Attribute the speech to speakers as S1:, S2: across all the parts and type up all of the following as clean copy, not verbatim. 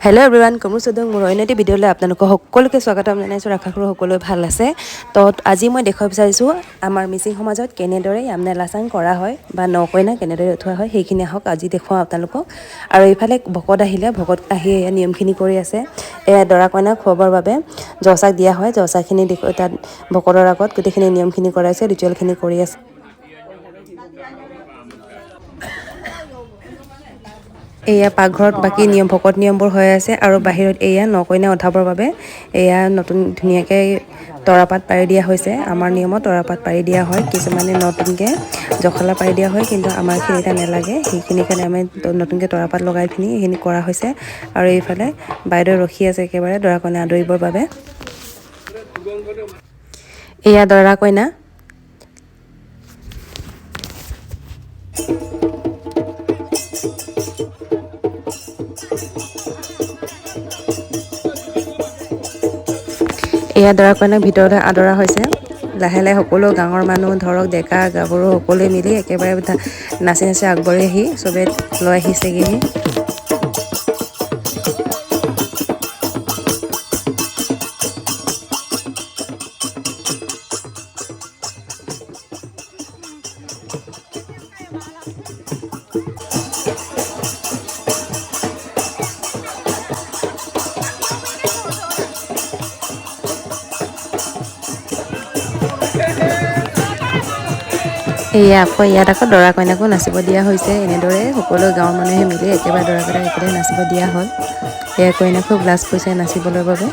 S1: Hello' everyone, কমৰু Choudhury মোৰ অন্য এটি ভিডিঅ'লৈ আপোনালোকক সকলোকে স্বাগতম জনাইছোঁ। আশা কৰোঁ সকলোৱে ভাল আছে। তো আজি মই দেখুৱাব বিচাৰিছোঁ আমাৰ মিচিং সমাজত কেনেদৰে য়ামনে লাচাং কৰা হয় বা নকইনা কেনেদৰে উঠোৱা হয়, সেইখিনি আহক আজি দেখুৱাওঁ আপোনালোকক। আৰু এইফালে ভকত আহিলে, ভকত আহি এয়া নিয়মখিনি কৰি আছে। এয়া দৰা কইনাক খুৱাবৰ বাবে জচাক দিয়া হয়। জচাখিনি তাত ভকতৰ আগত গোটেইখিনি নিয়মখিনি কৰাইছে, ৰিচুৱেলখিনি কৰি আছে। এয়া পাকঘৰত বাকী নিয়ম ভকত নিয়মবোৰ হৈ আছে আৰু বাহিৰত এয়া নকইনা উঠাবৰ বাবে এয়া নতুন ধুনীয়াকৈ তৰাপাত পাৰি দিয়া হৈছে। আমাৰ নিয়মত তৰাপাত পাৰি দিয়া হয়, কিছুমানে নতুনকৈ জখলা পাৰি দিয়া হয়, কিন্তু আমাৰখিনি এতিয়া নালাগে। সেইখিনিৰ কাৰণে আমি নতুনকৈ তৰাপাত লগাই পিনি সেইখিনি কৰা হৈছে। আৰু এইফালে বাইদেউ ৰখি আছে একেবাৰে দৰা কইনা আদৰিবৰ বাবে। এয়া দৰা কইনা। এয়া দৰা কইনাক ভিতৰতে আদৰা হৈছে। লাহে লাহে সকলো গাঁৱৰ মানুহ ধৰক ডেকা গাভৰু সকলোৱে মিলি একেবাৰে নাচি নাচি আগবাঢ়ি আহি চবে লৈ আহিছেগৈহি। এয়া আকৌ ইয়াত আকৌ দৰা কইনাকো নাচিব দিয়া হৈছে। এনেদৰে সকলো গাঁৱৰ মানুহে মিলি একেবাৰে দৰা কইনাক একেলগে নাচিব দিয়া হ'ল। এয়া কইনা খুব লাজ কৰিছে নাচিবলৈ বাবে।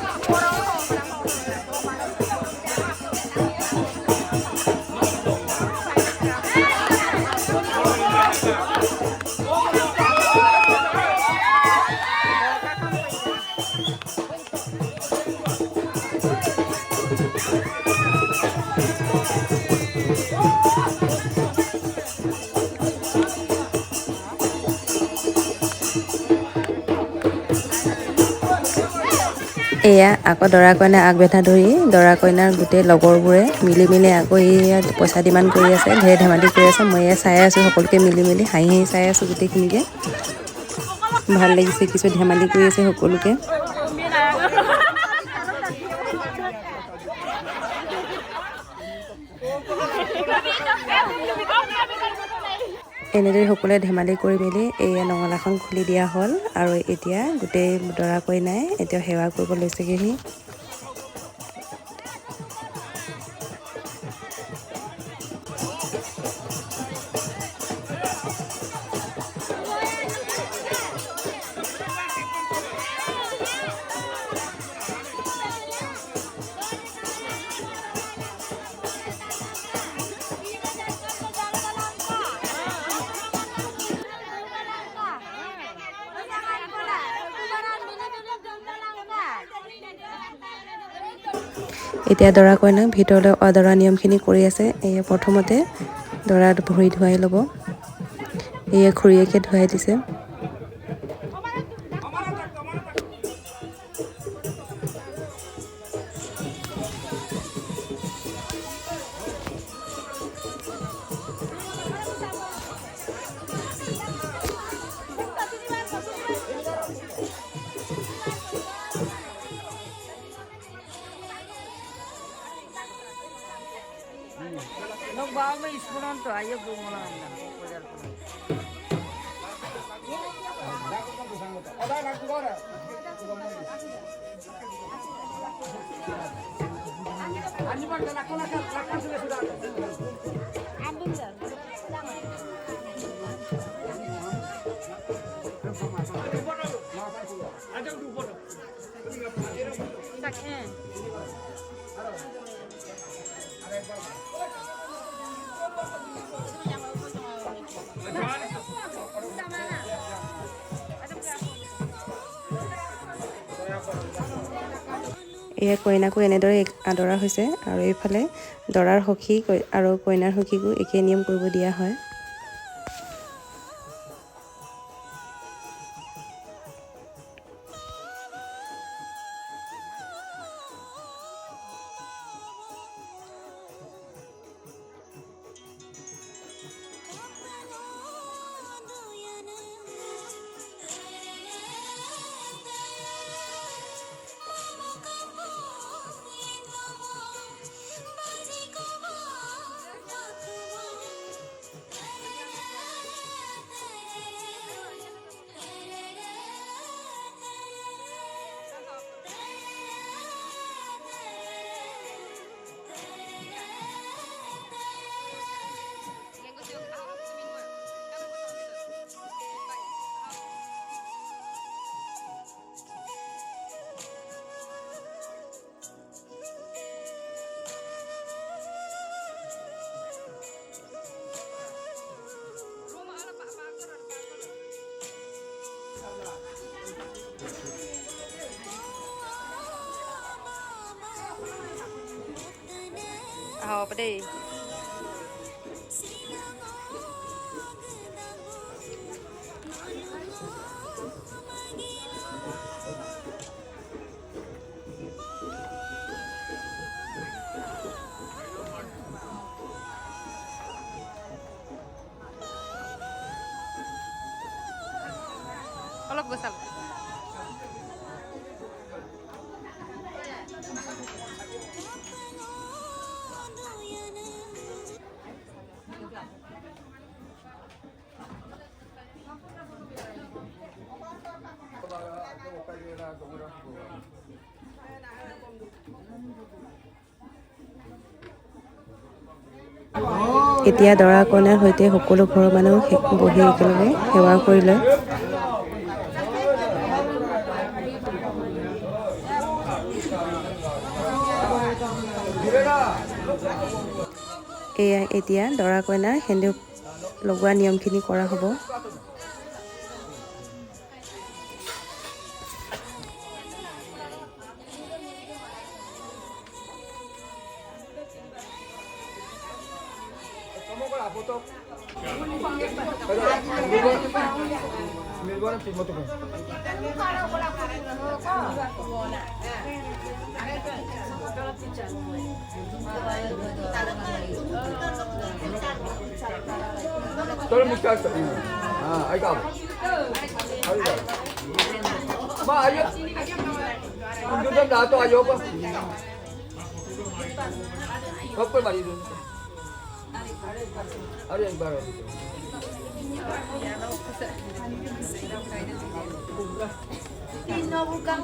S1: এয়া আকৌ দৰা কইনা আগবেঠা ধৰি দৰা কইনাৰ গোটেই লগৰবোৰে মিলি মিলি আকৌ এয়া পইচা ডিমাণ্ড কৰি আছে, ঢেৰ ধেমালি কৰি আছে। মই এয়া চাই আছোঁ, সকলোকে মিলি মিলি হাঁহি হাঁহি চাই আছোঁ গোটেইখিনিকে। ভাল লাগিছে, কিছু ধেমালি কৰি আছে সকলোকে। এনেদৰে সকলোৱে ধেমালি কৰি মেলি এয়া নঙলাখন খুলি দিয়া হ'ল। আৰু এতিয়া গোটেই দৰা কইনাই এতিয়া সেৱা কৰিব লৈছেগৈহি। এতিয়া দৰা কইনাক ভিতৰলৈ আদৰা নিয়মখিনি কৰি আছে। এয়া প্ৰথমতে দৰা ভৰি ধুৱাই ল'ব। এয়া খুৰীয়েকে ধুৱাই দিছে। এয়া কইনাকো এনেদৰে আদৰা হৈছে। আৰু এইফালে দৰাৰ সখী আৰু কইনাৰ সখীকো একেই নিয়ম কৰিব দিয়া হয়। হ'ব দেই অলপ বচাল এতিয়া দৰা কইনাৰ সৈতে সকলো ঘৰৰ মানুহ বহি একেলগে সেৱা কৰি লয় এয়া এতিয়া দৰা কইনাৰ সেন্দুৰ লগোৱা নিয়মখিনি কৰা হ'ব
S2: Tolong buka. Ayo kau. Ma, ayo. Tunjukkan dato ayo apa? Apa mari itu? Ada yang baru. Ini bukan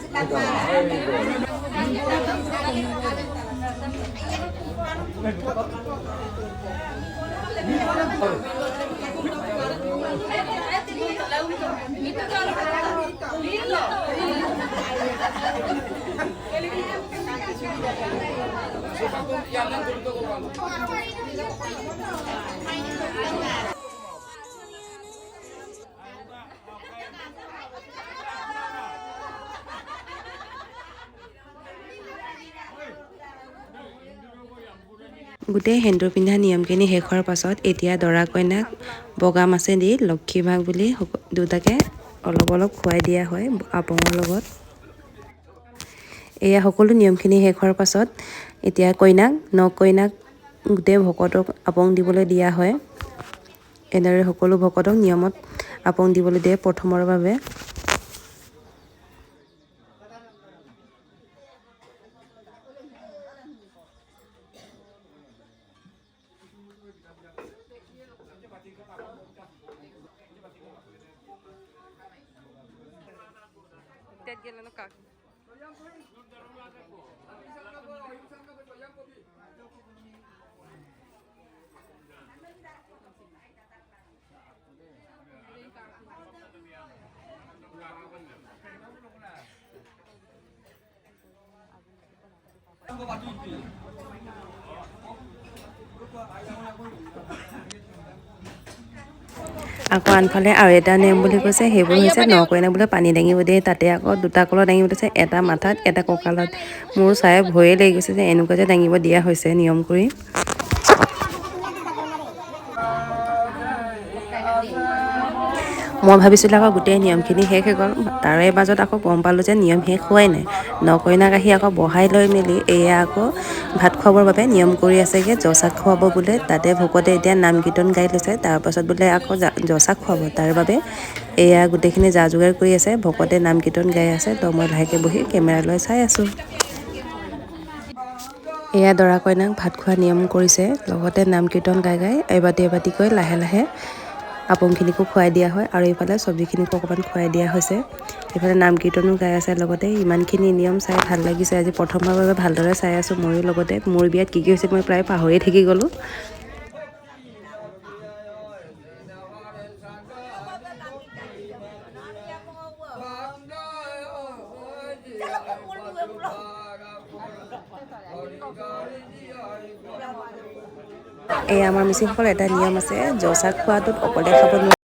S1: গোটেই সেন্দুৰ পিন্ধা নিয়মখিনি শেষ হোৱাৰ পাছত এতিয়া দৰা কইনাক বগা মাছে দি লক্ষী ভাগ বুলি দুটাকে অলপ অলপ খুৱাই দিয়া হয় আপঙৰ লগত এয়া সকলো নিয়মখিনি শেষ হোৱাৰ পাছত এতিয়া নকইনাক গোটেই ভকতক আপং দিবলৈ দিয়া হয় এনেদৰে সকলো ভকতক নিয়মত আপং দিবলৈ দিয়ে প্ৰথমৰ বাবে আকৌ আনফালে আৰু এটা নিয়ম বুলি কৈছে সেইবোৰ হৈছে নকইনা বোলে পানী দাঙিব দিয়ে তাতে আকৌ দুটা কলত দাঙিব দিছে এটা মাথাত এটা কঁকালত মোৰ চাই ভয়ে লাগি গৈছে যে এনেকুৱা যে দাঙিব দিয়া হৈছে নিয়ম কৰি মই ভাবিছিলোঁ আকৌ গোটেই নিয়মখিনি শেষ হৈ গ'ল তাৰে মাজত আকৌ গম পালোঁ যে নিয়ম শেষ হোৱাই নাই নকইনাক আহি আকৌ বহাই লৈ মেলি এয়া আকৌ ভাত খুৱাবৰ বাবে নিয়ম কৰি আছেগৈ জচাক খুৱাব বোলে তাতে ভকতে এতিয়া নাম কীৰ্তন গাই লৈছে তাৰপাছত বোলে আকৌ জচাক খুৱাব তাৰ বাবে এয়া গোটেইখিনি যা যোগাৰ কৰি আছে ভকতে নাম কীৰ্তন গাই আছে তো মই লাহেকৈ বহি কেমেৰালৈ চাই আছোঁ এয়া দৰা কইনাক ভাত খোৱা নিয়ম কৰিছে লগতে নাম কীৰ্তন গাই গাই এবাটিকৈ লাহে লাহে আপংখিনিকো খুৱাই দিয়া হয় আৰু এইফালে চব্জিখিনিকো অকণমান খুৱাই দিয়া হৈছে এইফালে নাম কীৰ্তনো গাই আছে লগতে ইমানখিনি নিয়ম চাই ভাল লাগিছে আজি প্ৰথমবাৰৰ বাবে ভালদৰে চাই আছোঁ ময়ো লগতে মোৰ বিয়াত কি হৈছে মই প্ৰায় পাহৰিয়ে থাকি গ'লোঁ এই আমাৰ মিচিংসকলৰ এটা নিয়ম আছে জচাক খোৱাটোত অকলে খাব নোৱাৰে